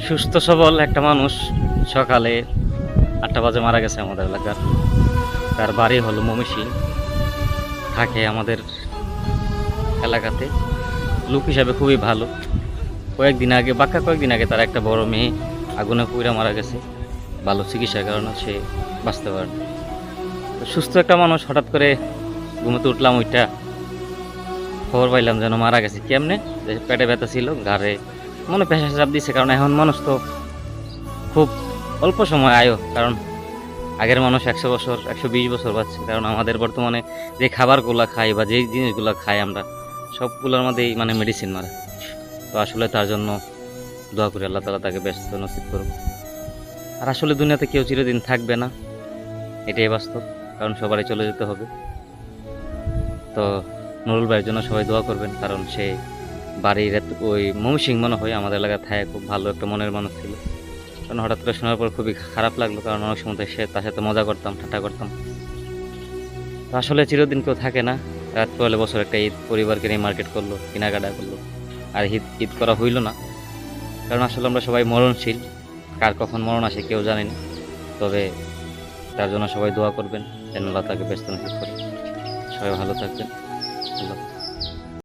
সুস্থ সবল একটা মানুষ সকালে 8টা বাজে মারা গেছে আমাদের এলাকার। তার বাড়ি হলো ময়মনসিংহ, থাকে আমাদের এলাকাতে। লোক হিসাবে খুবই ভালো। কয়েকদিন আগে তার একটা বড় মেয়ে আগুনে পুড়ে মারা গেছে। ভালো চিকিৎসার কারণে সে বাঁচতে পারে না। তো সুস্থ একটা মানুষ হঠাৎ করে ঘুমোতে উঠলাম, ওইটা খবর পাইলাম যেন মারা গেছে। কেমনে? যে পেটে ব্যথা ছিল, ঘাড়ে মনে পেশা চাপ দিচ্ছে। কারণ এখন মানুষ তো খুব অল্প সময় আয়ু। কারণ আগের মানুষ 100 বছর 120 বছর বাঁচছে। কারণ আমাদের বর্তমানে যে খাবারগুলো খাই বা যেই জিনিসগুলো খাই আমরা, সবগুলোর মধ্যেই মানে মেডিসিন মারা। তো আসলে তার জন্য দোয়া করি আল্লাহ তাআলা তাকে ব্যস্ত নসিব করুক। আর আসলে দুনিয়াতে কেউ চিরদিন থাকবে না, এটাই বাস্তব। কারণ সবারই চলে যেতে হবে। তো নুরুল ভাইয়ের জন্য সবাই দোয়া করবেন, কারণ সে বাড়ির ওই ময়মনসিংহ মনে হয় আমাদের এলাকায় থাকে। খুব ভালো একটা মনের মানুষ ছিল। কারণ হঠাৎ করে শোনার পর খুবই খারাপ লাগলো। কারণ অনেক সময় তার সাথে মজা করতাম, ঠাট্টা করতাম। তো আসলে চিরদিন কেউ থাকে না। রাত পড়লে বছর একটা ঈদ পরিবারকে নিয়ে মার্কেট করলো, কেনাকাটা করলো। আর ঈদ করা হইল না। কারণ আসলে আমরা সবাই মরণশীল, কার কখন মরণ আসে কেউ জানে না। তবে তার জন্য সবাই দোয়া করবেন যেন আল্লাহ তাকে ব্যস্ত নসিব করে। সবাই ভালো থাকবেন। আল্লাহ হাফেজ।